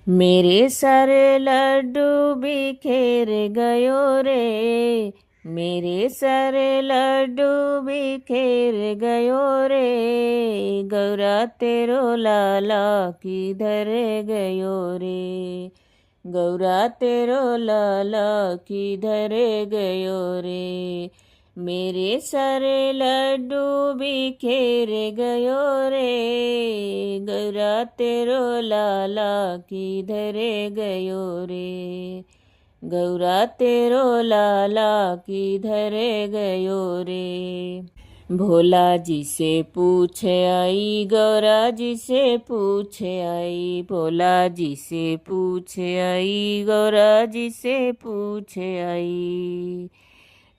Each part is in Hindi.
मेरे सारे लड्डू बिखेर गयो रे, मेरे सारे लड्डू बिखेर गयो रे, गौरा तेरो लाला किधर गयो रे, गौरा तेरो लाला किधर गयो रे, मेरे सारे लड्डू बिखेर गयो रे, गौरा तेरो लाला किधर गयो रे, गौरा तेरो लाला किधर गयो रे। भोला जी से पूछ आई, गौरा जी से पूछ आई, भोला जी से पूछ आई, गौरा जी से पूछ आई,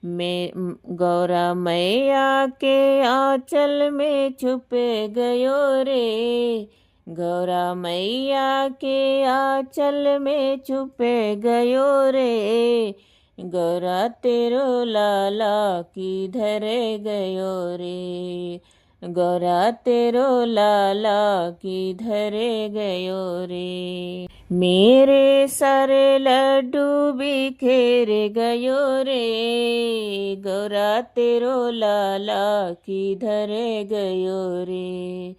मैं गौरा मैया के आंचल में छुप गयो रे, गौरा मैया के आंचल में छुप गयो रे, गौरा तेरो लाला किधर गयो रे, गौरा तेरो लाला किधर गयो रे, मेरे सारे लड्डू बिखेर गयो रे, गौरा तेरो लाला किधर गयो रे,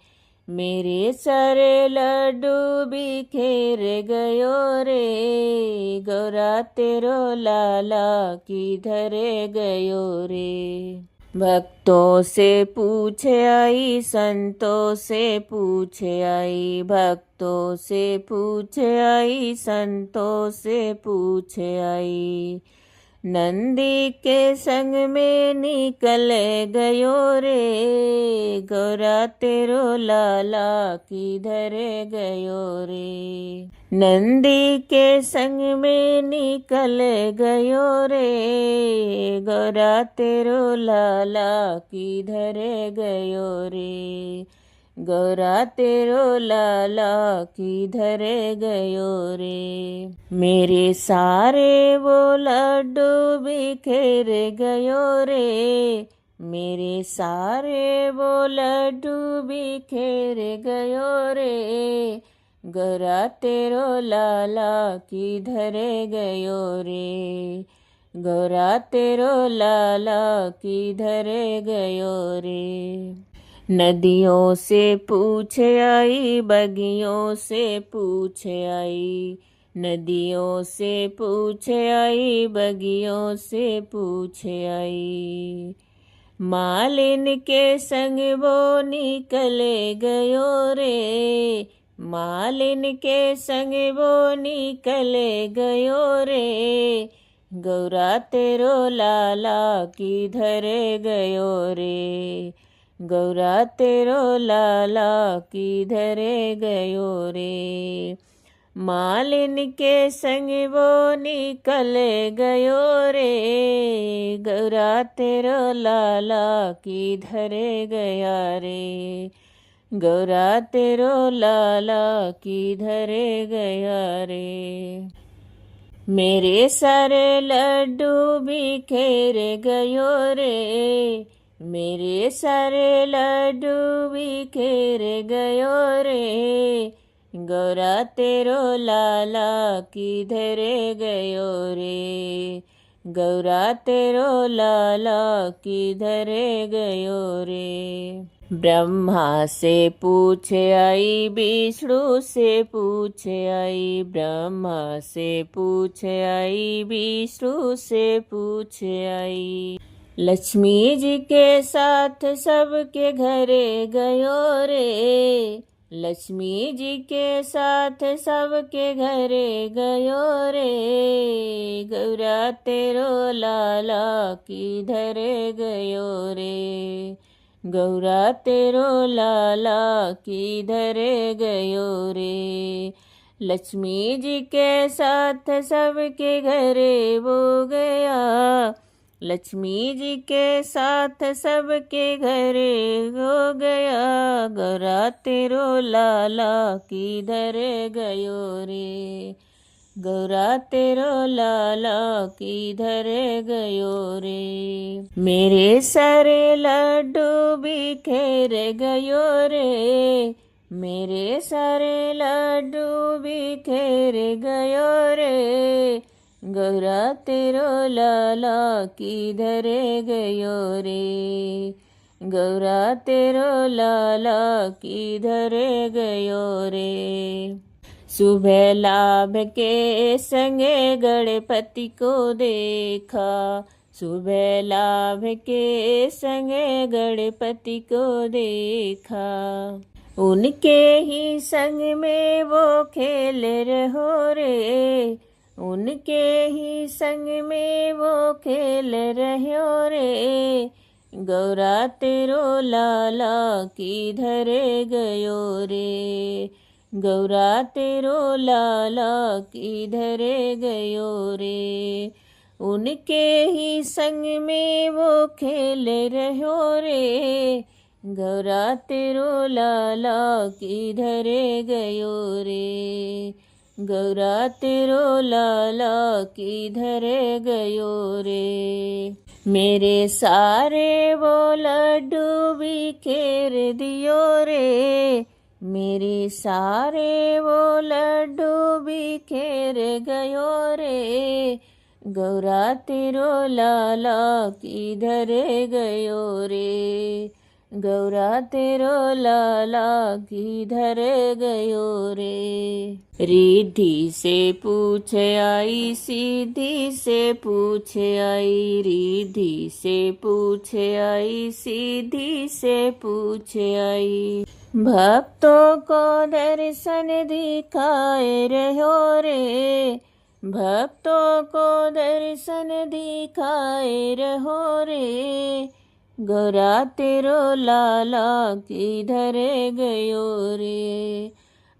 मेरे सारे लड्डू बिखेर गयो रे, गौरा तेरो लाला किधर गयो रे। भक्तों से पूछ आई, संतों से पूछ आई, भक्तों से पूछ आई, संतों से पूछ आई, नंदी के संग में निकल गयो रे, गौरा तेरो लाला किधर गयो रे, नंदी के संग में निकल गयो रे, गौरा तेरो लाला किधर गयो रे, गौरा तेरो लाला किधर गयो रे, मेरे सारे वो लड्डू बिखेर गयो रे, मेरे सारे वो लड्डू बिखेर गयो रे, गौरा तेरो लाला किधर गयो रे, गौरा तेरो लाला किधर गयो रे, नदियों से पूछ आई, बगियों से पूछ आई, नदियों से पूछ आई, बगियों से पूछ आई, मालिन के संग वो निकले गयो रे, मालिन के संग वो निकले गयो रे, गौरा तेरो लाला किधर गयो रे, गौरा तेरो लाला किधर गयो रे, मालिन के संग वो निकल गयो रे, गौरा तेरो लाला किधर गया रे, गौरा तेरो लाला किधर गया रे, मेरे सारे लड्डू बिखेर गयो रे, मेरे सारे लड्डू बिखेर गयो रे, गौरा तेरो लाला किधर गयो रे, गौरा तेरो लाला किधर गयो रे, ब्रह्मा से पूछ आई, विष्णु से पूछ आई, ब्रह्मा से पूछ आई, विष्णु से पूछ आई, लक्ष्मी जी के साथ सबके घरे गयो रे, लक्ष्मी जी के साथ सबके घरे गयो रे, गौरा तेरो लाला किधर गयो रे, गौरा तेरो लाला किधर गयो रे, लक्ष्मी जी के साथ सबके घरे वो गया, लक्ष्मी जी के साथ सबके घरे हो गया, गौरा तेरो लाला किधर गयो रे, गौरा तेरो लाला किधर गयो रे, मेरे सारे लड्डू बिखेर गयो रे, मेरे सारे लड्डू बिखेर गयो रे, गौरा तेरो लाला किधर गयो रे, गौरा तेरो लाला किधर गयो रे। सुबह लाभ के संगे गणपति को देखा, सुबह लाभ के संगे गणपति को देखा, उनके ही संग में वो खेल रहो रे, उनके ही संग में वो खेल रहो रे, गौरा तेरो लाला किधर गयो रे, गौरा तेरो लाला किधर गयो रे, उनके ही संग में वो खेल रहो रे, गौरा तेरो लाला किधर गयो रे, गौरा तेरो लाला किधर गयो रे। मेरे सारे वो लड्डू बिखेर दियो रे, मेरे सारे वो लड्डू बिखेर गयो रे, गौरा तेरो लाला किधर गयो रे, गौरा तेरो लाला किधर गयो रे। रिद्धि से पूछ आई, सीधी से पूछ आई, रिद्धि से पूछ आई, सीधी से पूछ आई, भक्तों को दर्शन दिखाए रहो रे, भक्तों को दर्शन दिखाए रहो रे, गौरा तेरो लाला किधर गयो रे,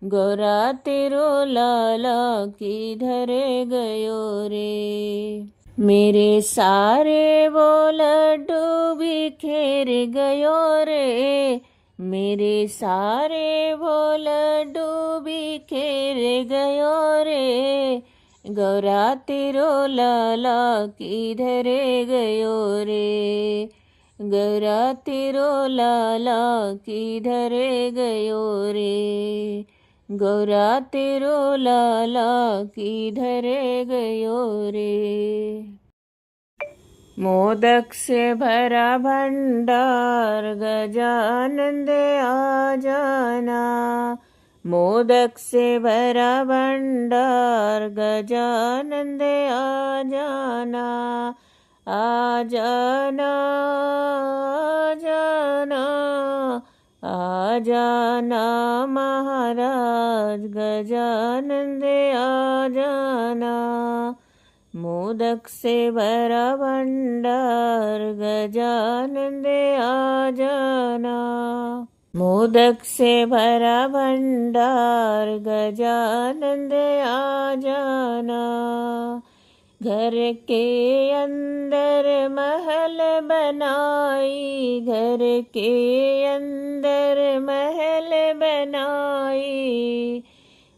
गौरा तेरो लाला किधर गयो रे। मेरे सारे वो लड्डू बिखेर गयो रे, मेरे सारे वो लड्डू बिखेर गयो रे, गौरा तेरो लाला किधर गयो रे, गौरा तेरो लाला किधर गयो रे, गौरा तेरो लाला किधर गयो रे। मोदक से भरा भंडार गजानंद आ जाना, मोदक से भरा भंडार गजानंद आ जाना, आ जाना, आ जाना, आ जाना महाराज गजानंद आ जाना, मोदक से भरा भंडार गजानंद आ जाना, मोदक से भरा भंडार गजानंद आ जाना, घर के अंदर महल बनाई, घर के अंदर महल बनाई,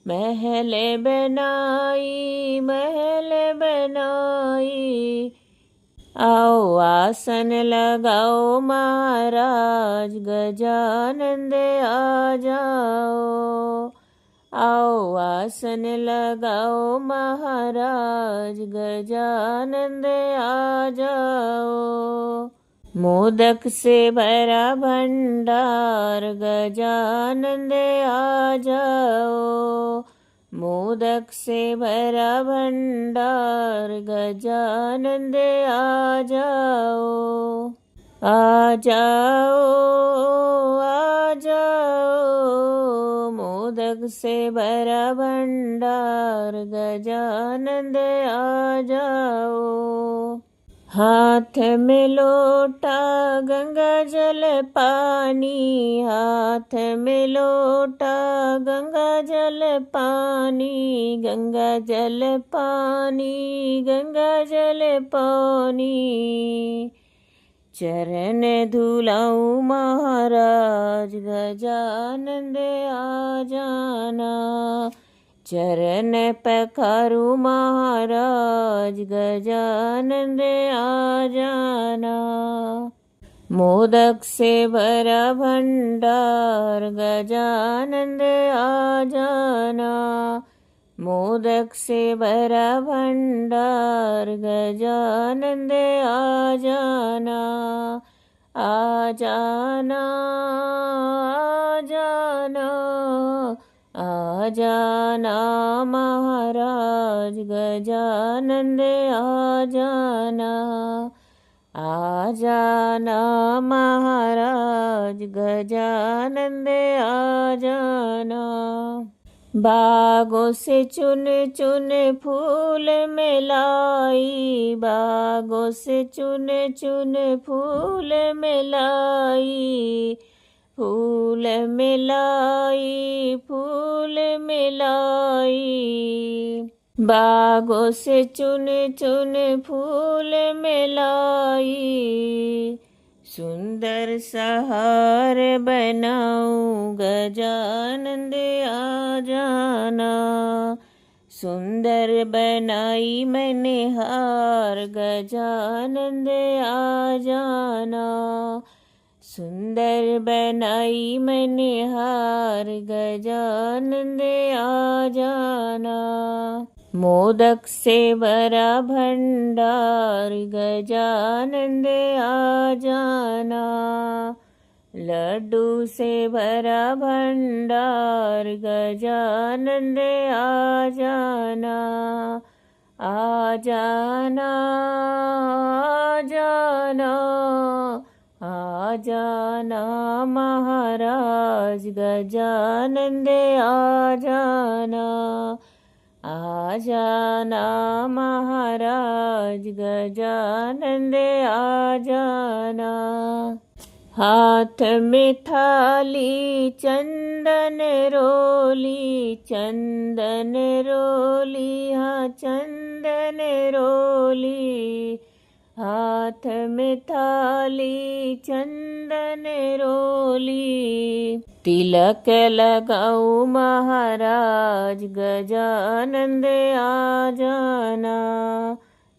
महल बनाई, महल बनाई, आओ आसन लगाओ महाराज गजानंद आ जाओ, आओ आसन लगाओ महाराज गजानंद आ जाओ, मोदक से भरा भंडार गजानंद आ जाओ, मोदक से भरा भंडार गजानंद आ जाओ, आ जाओ, आ जाओ, मोदक से भरा भंडार गजानंद आ जाओ, हाथ में लोटा गंगा जल पानी, हाथ में लोटा गंगा जल पानी, गंगा जल पानी, गंगा जल पानी, चरण धुलाऊं महाराज गजानंद आ जाना, चरण पखारू महाराज गजानंद आ जाना, मोदक से भरा भंडार गजानंद आ जाना। मोदक से भरा भंडार गजानंद आ जाना। आ जाना आ जाना आ जाना महाराज गजानंद आ जाना। आ जाना महाराज गजानंद आ जाना। बागों से चुन चुन फूल मिलाई। बागों से चुन चुन फूल मिलाई। फूल मिलाई फूल मिलाई। बागों से चुन चुन फूल मिलाई। सुंदर सहार बनाऊं गजानंद आ जाना। सुंदर बनाई मैंने हार गजानंद आ जाना। सुंदर बनाई मैंने हार गजानंद आ जाना। मोदक से भरा भंडार गजानंद आ जाना। लड्डू से भरा भंडार गजानंद आ जाना। आ जाना आ जाना आ जाना महाराज गजानंद आ जाना। आ जाना महाराज गजानंद आ जाना। हाथ में थाली चंदन रोली। चंदन रोली हाँ चंदन रोली। हाथ में थाली चंदन रोली। तिलक लगाऊं महाराज गजानंद आ जाना।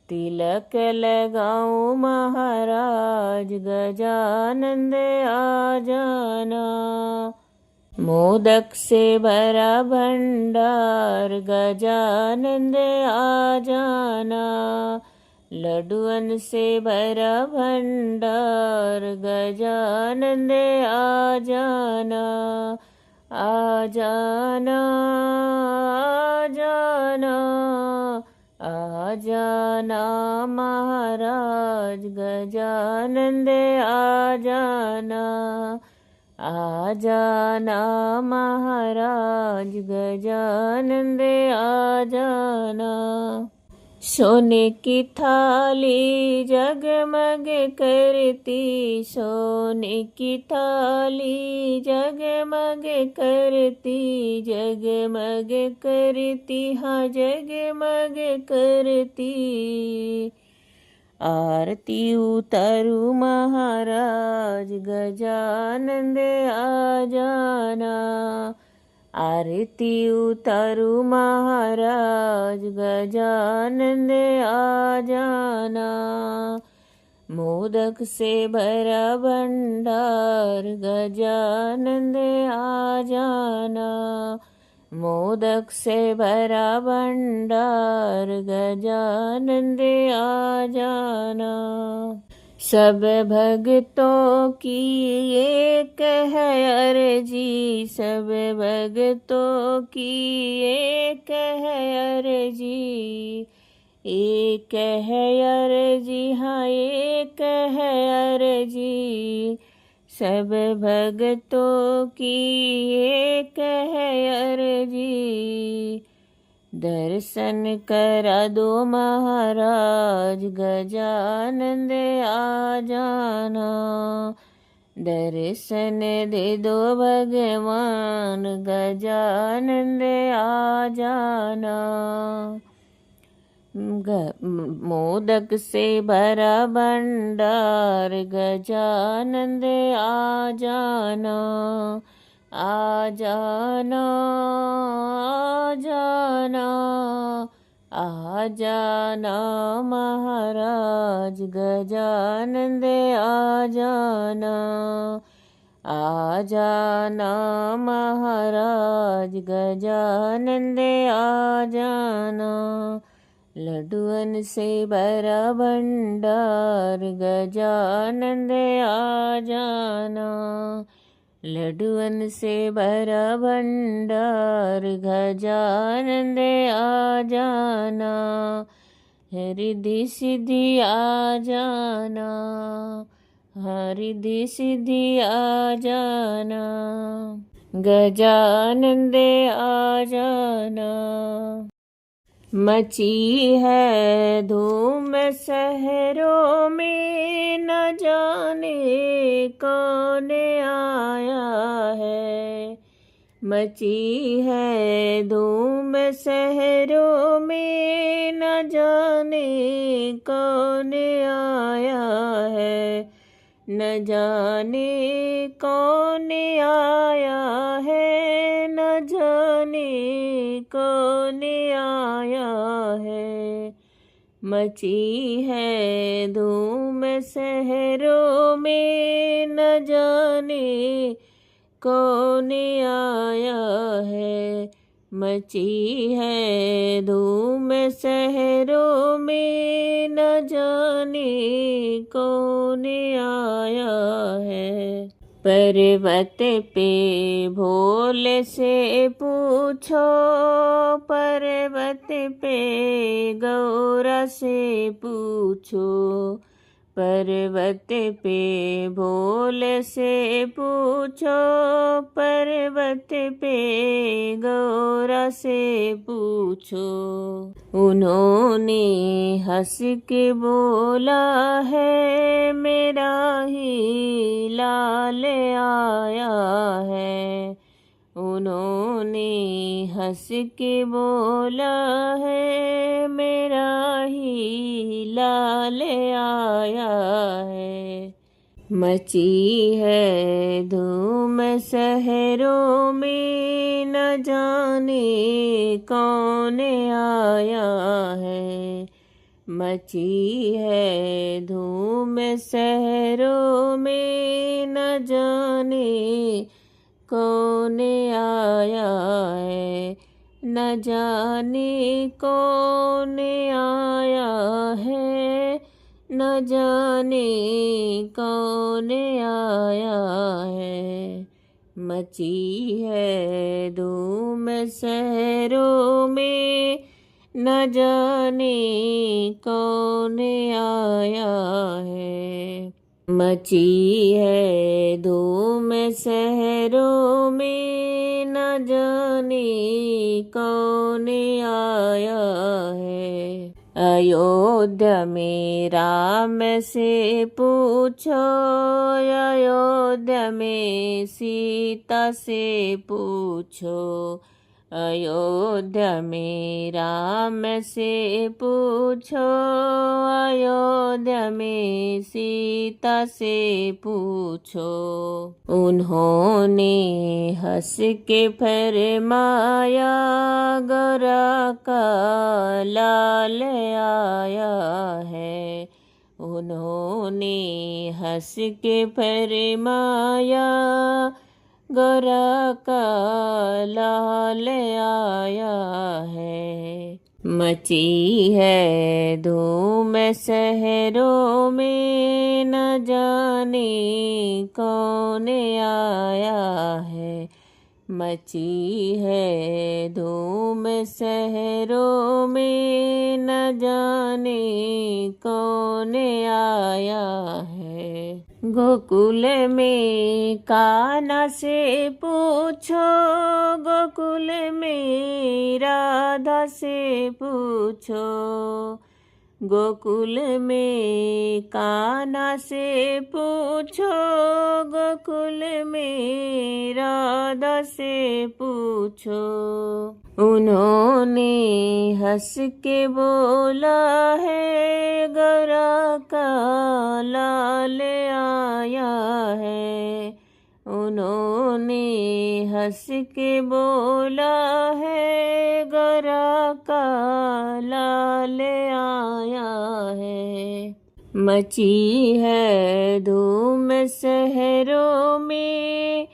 तिलक लगाऊं महाराज गजानंद आ जाना। मोदक से भरा भंडार गजानंद आ जाना। लड्डुअन से भरा भंडार गजानंद आ जाना। आ जाना आ जाना आ जाना महाराज गजानंद आ जाना। आ जाना महाराज गजानंद आ जाना। सोने की थाली जगमग करती। सोने की थाली जगमग करती। जगमग करती हाँ जगमग करती। आरती उतारू महाराज गजानंद आ जाना। आरती उतारू महाराज गजानंद आ जाना। मोदक से भरा भंडार गजानंद आ जाना। मोदक से भरा भंडार गजानंद आ जाना। सब भक्तों की एक है अर्जी। सब भक्तों की एक है अर्जी। एक है अर्जी हाँ एक है अर्जी। सब भक्तों की एक है अर्जी। दर्शन करा दो महाराज गजानंद आ जाना। दर्शन दे दो भगवान गजानंद आ जाना। मोदक से भरा भंडार गजानंद आ जाना। आ जाना आ जाना आ जाना महाराज गजानंद आ जाना, आ जाना महाराज गजानंद आ जाना। लड्डुअन से भरा भंडार गजानंद आ जाना, लड्डुअन से भरा भंडार गजानंद आ जाना। रिद्धि सिद्धि आ जाना, रिद्धि सिद्धि आ जाना, गजानंद आ जाना। मची है धूम शहरों में, न जाने कौन आया है। मची है धूम शहरों में, न जाने कौन आया है, न जाने कौन आया है, न जाने कौन आया है। मची है धूम शहरों में, न जाने कौन आया है। मची है धूम शहरों में, न जाने कौन आया है। पर्वत पे भोले से पूछो, पर्वत पे गौरा से पूछो, पर्वत पे भोले से पूछो, पर्वत पे गौरा से पूछो। उन्होंने हंस के बोला है, मेरा ही लाल आया है। उन्होंने हंस के बोला है, मेरा ही लाल आया है। मची है धूम शहरों में, न जाने कौन आया है। मची है धूम शहरों में, न जाने कौन आया है, न जाने कौन आया है, न जाने कौन आया है। मची है धूम शहरों में, न जाने कौन आया है। मची है धूम शहरों में, न जाने कौन आया है। अयोध्या में राम से पूछो, अयोध्या में सीता से पूछो, अयोध्या में राम से पूछो, अयोध्या में सीता से पूछो। उन्होंने हंस के फरमाया, गौरा का लाल आया है। उन्होंने हंस के फरमाया, गौरा का लाल आया है। मची है धूम शहरों में, न जाने कौन आया है। मची है धूम शहरों में, न जाने कौन आया है। गोकुल में कान्हा से पूछो, गोकुल में राधा से पूछो, गोकुल में कान्हा से पूछो, गोकुल में राधा से पूछो। उन्होंने हंस के बोला है, गौरा का लाल आया है। उन्होंने हंस के बोला है, गौरा का लाल आया है। मची है धूम शहरों में,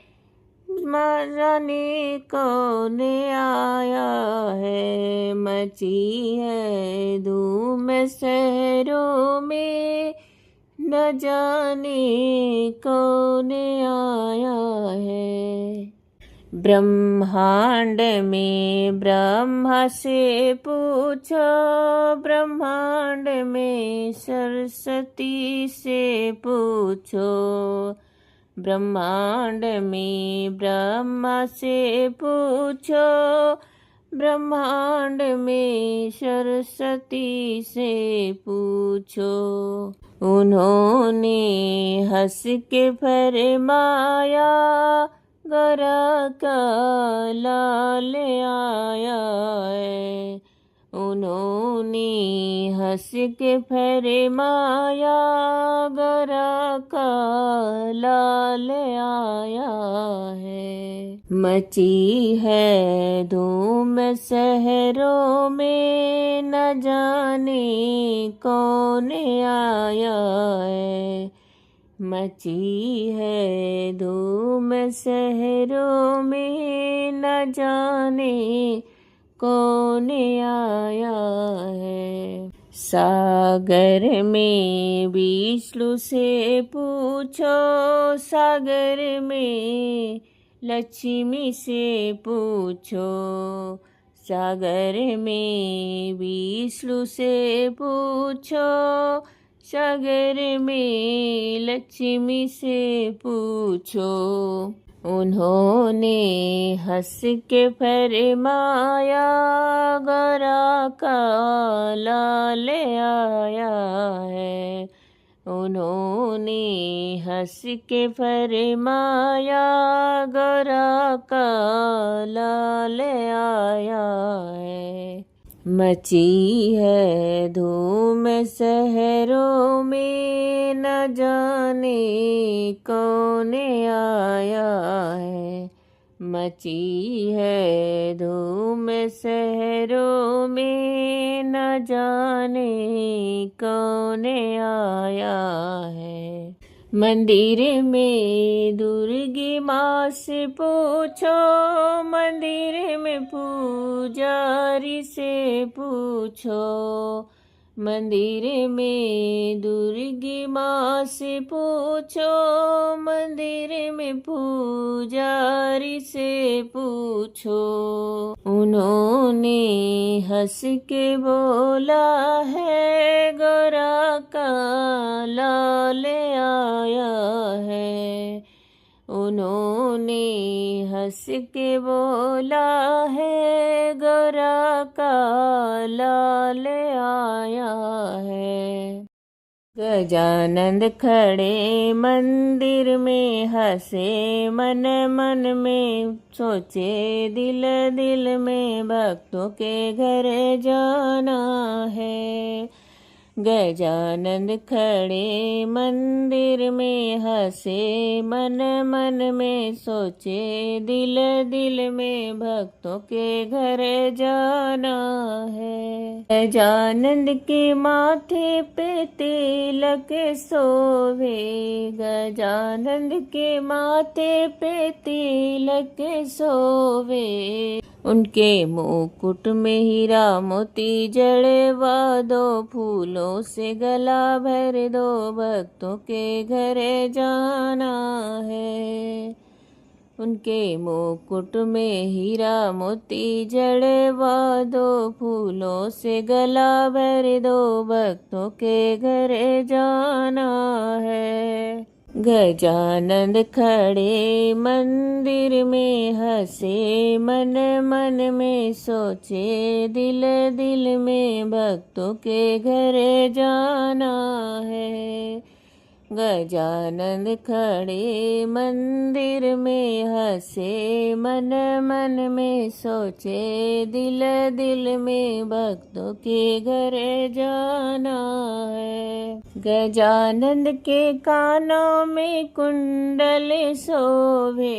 जाने कौन आया है। मची है धूम शहरों में, न जाने कौन आया है। ब्रह्मांड में ब्रह्मा से पूछो, ब्रह्मांड में सरस्वती से पूछो। ब्रह्मांड में ब्रह्मा से पूछो, ब्रह्मांड में सरस्वती से पूछो। उन्होंने हंस के फरमाया, गौरा का लाल आया है। उन्होंने हंस के फरमाया, गौरा का लाल आया है। मची है धूम शहरों में, न जाने कौन आया है। मची है धूम शहरों में, न जाने कौन आया है। सागर में विष्णु से पूछो, सागर में लक्ष्मी से पूछो। सागर में विष्णु से पूछो, सागर में लक्ष्मी से पूछो। उन्होंने हंस के फरमाया, गौरा का लाल आया है। उन्होंने हंस के फरमाया, गौरा का लाल आया है। मची है धूम शहरों में, न जाने कौन आया है। मची है धूम शहरों में, न जाने कौन आया है। मंदिर में दुर्गी माँ से पूछो, मंदिर में पुजारी से पूछो। मंदिर में दुर्गी माँ से पूछो, मंदिर में पुजारी से पूछो। उन्होंने हंस के बोला है, गौरा का लाल आया है। उन्होंने हंस के बोला है, गौरा का लाल आया है। गजानंद खड़े मंदिर में, हंसे मन मन में, सोचे दिल दिल में, भक्तों के घर जाना है। गजानंद खड़े मंदिर में, हंसे मन मन में, सोचे दिल दिल में, भक्तों के घर जाना है। गजानंद के माथे पे तिलक सोवे, गजानंद के माथे पे तिलक सोवे। उनके मुकुट में हीरा मोती जड़वा दो, फूलों से गला भर दो, भक्तों के घर जाना है। उनके मुकुट में हीरा मोती जड़वा दो, फूलों से गला भर दो, भक्तों के घर जाना है। गजानंद खड़े मंदिर में, हंसे मन मन में, सोचे दिल दिल में, भक्तों के घर जाना है। गजानन खड़े मंदिर में हंसे, मन मन में सोचे, दिल दिल में भक्तों के घर जाना है। गजानन के कानों में कुंडल शोभे,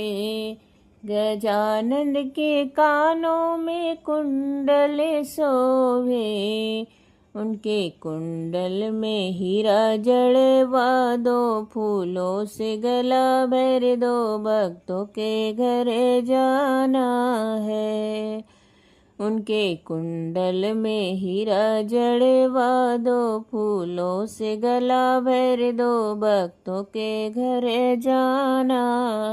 गजानन के कानों में कुंडल शोभे, उनके कुंडल में हीरा जड़वा दो, फूलों से गला भर दो, भक्तों के घर जाना है। उनके कुंडल में हीरा जड़वा दो, फूलों से गला भर दो, भक्तों के घर जाना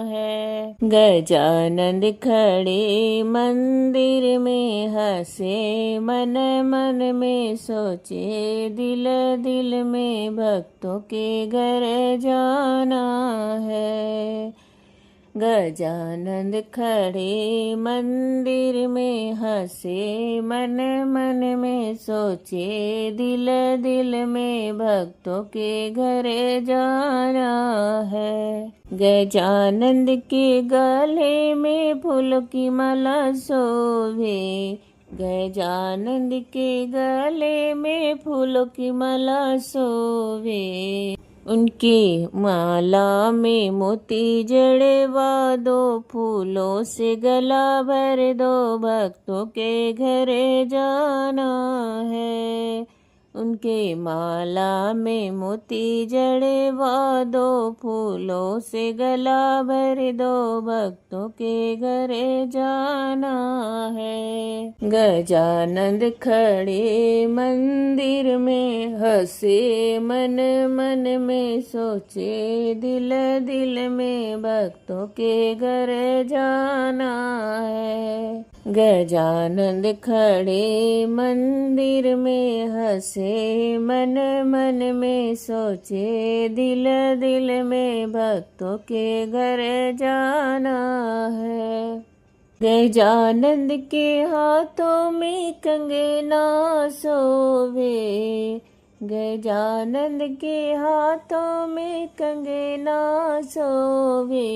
है। गजानन खड़े मंदिर में हंसे, मन मन में सोचे, दिल दिल में भक्तों के घर जाना है। गजानन खड़े मंदिर में हंसे, मन मन में सोचे, दिल दिल में भक्तों के घर जाना है। गजानन के गले में फूलों की माला शोभे, गजानन के गले में फूलों की माला शोभे, उनके माला में मोती जड़वा दो, फूलों से गला भर दो, भक्तों के घर जाना है। उनके माला में मोती जड़वा दो, फूलों से गला भर दो, भक्तों के घर जाना है। गजानन खड़े मंदिर में हंसे, मन मन में सोचे, दिल दिल में भक्तों के घर जाना है। गजानन खड़े मंदिर में हंसे, मन मन में सोचे, दिल दिल में भक्तों के घर जाना है। गजानन के हाथों में कंगना शोभे, गजानन के हाथों में कंगना शोभे,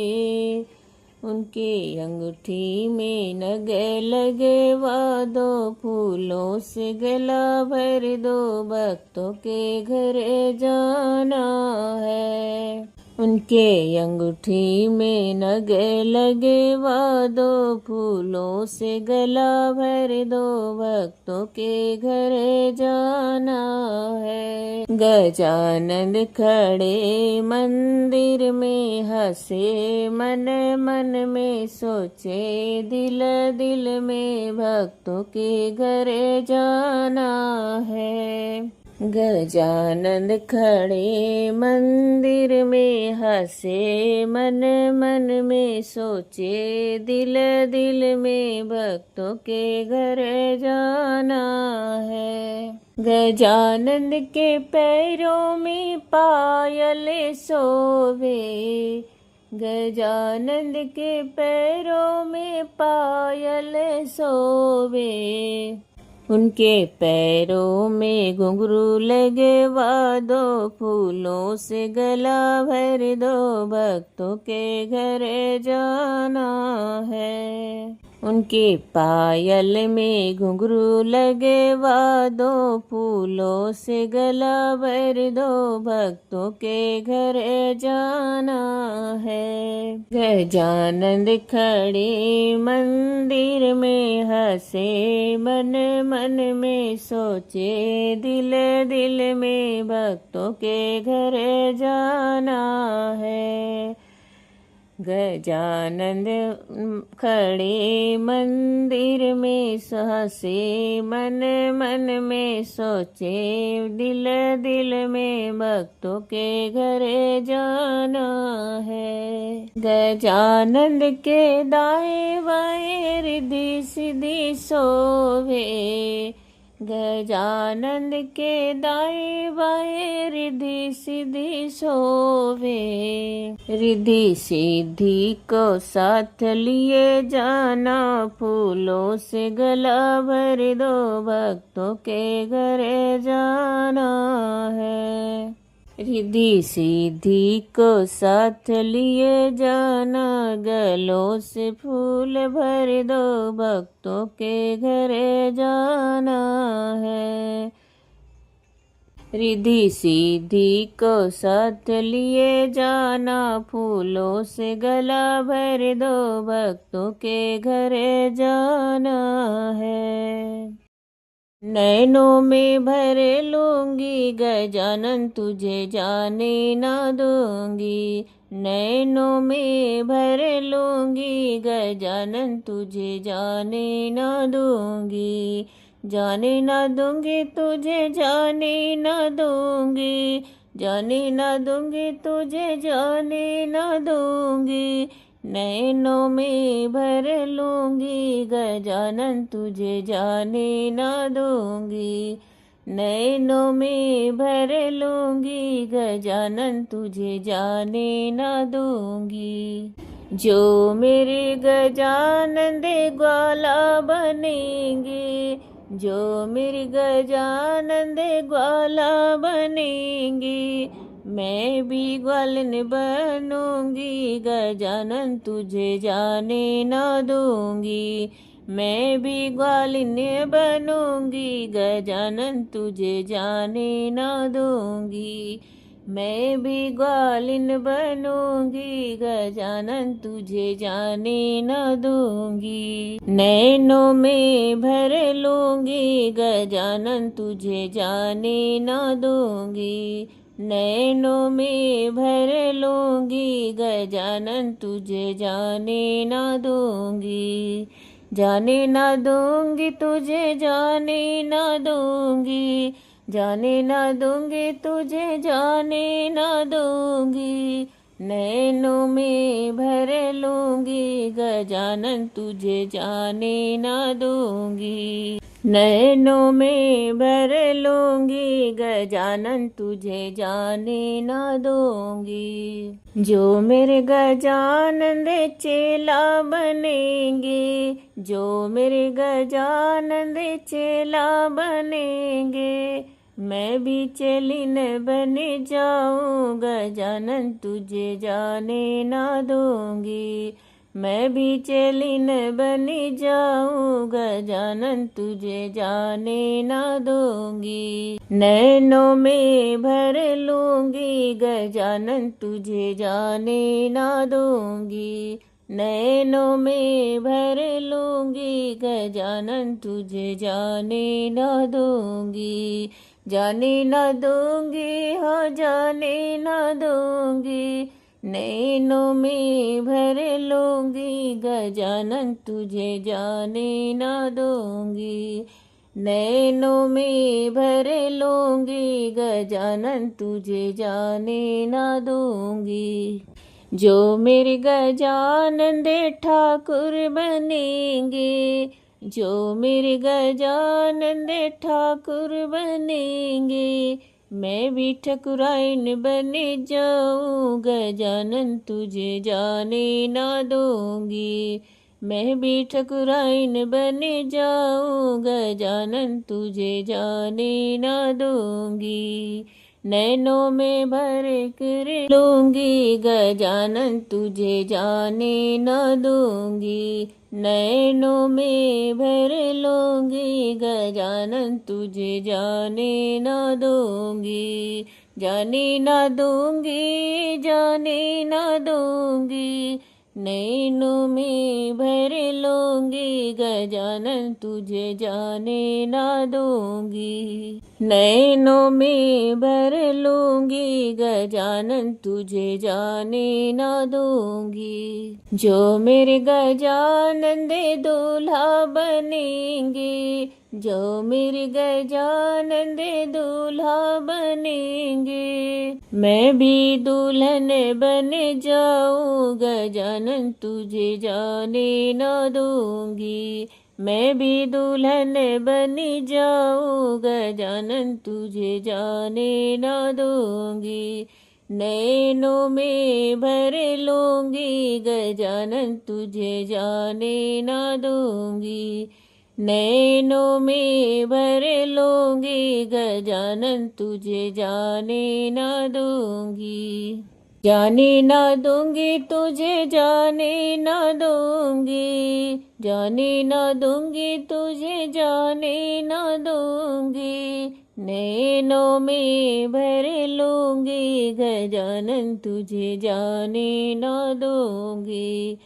उनके अंगूठी में नग लगवा दो, फूलों से गला भर दो, भक्तों के घर जाना है। उनके अंगूठी में नग लगवा दो, फूलों से गला भर दो, भक्तों के घर जाना है। गजानन खड़े मंदिर में हंसे, मन मन में सोचे, दिल दिल में भक्तों के घर जाना है। गजानन खड़े मंदिर में हंसे, मन मन में सोचे, दिल दिल में भक्तों के घर जाना है। गजानन के पैरों में पायल शोभे, गजानन के पैरों में पायल शोभे, उनके पैरों में घुंघरू लगवा दो, फूलों से गला भर दो, भक्तों के घर जाना है। उनके पायल में घुंघरू लगवा दो, फूलों से गला भर दो, भक्तों के घर जाना है। गजानन खड़े मंदिर में हंसे, मन मन में सोचे, दिल दिल में भक्तों के घर जाना है। गजानन खड़े मंदिर में हंसे, मन मन में सोचे, दिल दिल में भक्तों के घर जाना है। गजानन के दाएं बाएं रिद्धि सिद्धि शोभे, गजानन के दाएं बाएं रिद्धि सिद्धि शोभे, रिद्धि सिद्धि को साथ लिए जाना, फूलों से गला भर दो, भक्तों के घर जाना है। रिद्धि सिद्धि को साथ लिए जाना, गलों से फूल भर दो, भक्तों के घरे जाना है। रिद्धि सिद्धि को साथ लिए जाना, फूलों से गला भर दो, भक्तों के घरे जाना है। नैनों में भर लूंगी, गजानन तुझे जाने ना दूंगी। नैनों में भर लूंगी, गजानन तुझे जाने ना दूंगी। जाने ना दूंगी तुझे, जाने ना दूंगी। जाने ना दूंगी तुझे, जाने ना दूंगी। नैनों में भर लूंगी, गजानन तुझे जाने ना दूंगी। नैनों में भर लूंगी, गजानन तुझे जाने ना दूंगी। जो मेरे गजानन दे ग्वाला बनेंगे, जो मेरे गजानन दे ग्वाला बनेंगे, मैं भी ग्वालन बनूंगी। गजानन तुझे जाने ना दूंगी। मैं भी ग्वालिन बनूंगी, गजानन तुझे जाने ना दूंगी। मैं भी ग्वालिन बनूंगी, गजानन तुझे जाने ना दूंगी। नैनों में भर लूंगी, गजानन तुझे जाने ना दूंगी। नैनों में भर लूंगी, गजानन तुझे जाने ना दूंगी। जाने ना दूंगी तुझे, जाने ना दूंगी। जाने ना दूंगी तुझे, जाने ना दूंगी। नैनों में भर लूंगी, गजानन तुझे जाने ना दूंगी। नैनों में भर लूंगी, गजानन तुझे जाने ना दूंगी। जो मेरे गजानन दे चेला बनेंगे, जो मेरे गजानन दे चेला बनेंगे, मैं भी चेलिन बन जाऊं, गजानन तुझे जाने ना दूंगी। मैं भी चेलिन बन जाऊं, गजानन तुझे जाने ना दूंगी। नैनों में भर लूंगी, गजानन तुझे जाने ना दूंगी। नैनों में भर लूंगी, गजानन तुझे जाने ना दूंगी। जाने ना दूंगी, हाँ जाने ना दूंगी। नैनों में भर लूंगी, गजानन तुझे जाने ना दूंगी। नैनों में भर लूंगी, गजानन तुझे जाने ना दूंगी। जो मेरे गजानन दे ठाकुर बनेंगे, जो मेरे गजानन दे ठाकुर बनेंगे, मैं भी ठकुराइन बन जाऊं, गजानन तुझे जाने ना दूंगी। मैं भी ठकुराइन बन जाऊं, गजानन तुझे जाने ना दूंगी। नैनों में भर कर लूंगी, गजानन तुझे जाने ना दूंगी। नैनों में भर लूंगी, गजानन तुझे जाने ना दूंगी। जाने ना दूंगी, जाने ना दूंगी। नैनों में भर लूंगी, गजानन तुझे जाने ना दूंगी। नैनों में भर लूंगी, गजानन तुझे जाने ना दूंगी। जो मेरे गजानन दे दूल्हा बनेंगे, जो मेरे गजानन दे दूल्हा बनेंगे, मैं भी दुल्हन बन जाऊं, गजानन तुझे जाने ना दूंगी। मैं भी दुल्हन बन जाऊं, गजानन तुझे जाने ना दूंगी। नैनों में भर लूंगी, गजानन तुझे जाने ना दूंगी। नैनों में भर लूंगी गजानन तुझे जाने न दूंगी, जाने न दूंगी तुझे जाने न दूंगी, जाने न दूंगी तुझे जाने न दूंगी, नैनों में भर लूंगी गजानन तुझे जाने न दूंगी,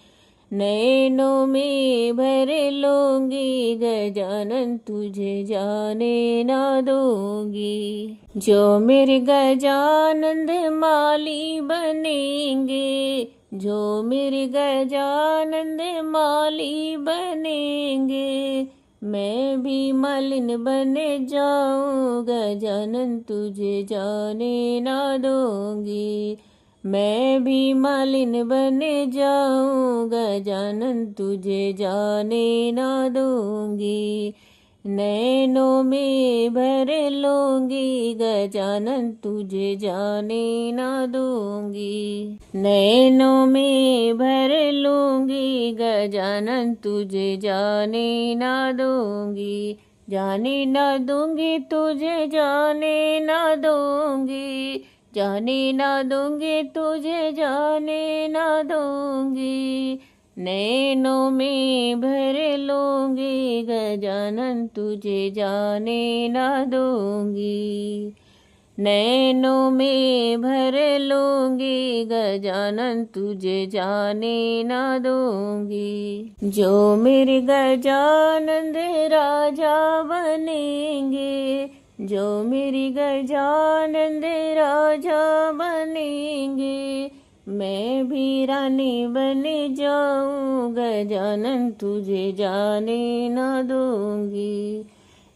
नैनों में भर लूंगी गजानन तुझे जाने न दूंगी। जो मेरे गजानंद माली बनेंगे, जो मेरे गजानंद माली बनेंगे, मैं भी मालिन बन जाऊं गजानन तुझे जाने न दूंगी, मैं भी मालिन बन जाऊं गजानन तुझे जाने न दूंगी, नैनों में भर लूंगी गजानन तुझे जाने न दूंगी, नैनों में भर लूंगी गजानन तुझे जाने न दूंगी, जाने न दूंगी तुझे जाने न दूंगी, जाने न दूंगी तुझे जाने न दूंगी, नैनों में भर लूंगी गजानन तुझे जाने न दूंगी, नैनों में भर लूंगी गजानन तुझे जाने न दूंगी। जो मेरे गजानंद राजा बनेंगे, जो मेरी गजानंद राजा बनेंगे, मैं भी रानी बन जाऊं गजानन तुझे जाने न दूंगी,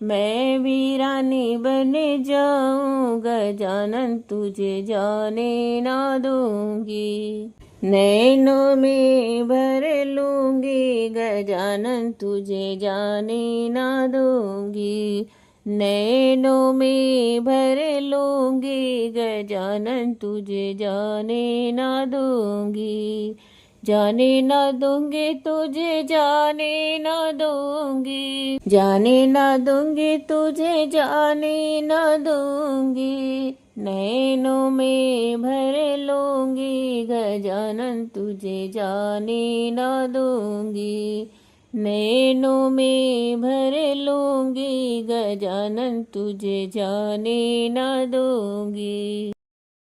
मैं भी रानी बन जाऊं गजानन तुझे जाने न दूंगी, नैनों में भर लूंगी गजानन तुझे जाने न दूंगी, नैनों में भर लूंगी गजानन तुझे जाने न दूंगी, जाने न दूंगी तुझे जाने न दूंगी, जाने न दूंगी तुझे जाने न दूंगी, नैनों में भर लूंगी गजानन तुझे जाने न दूंगी, नैनों में भर लूंगी गजानन तुझे जाने न दूंगी।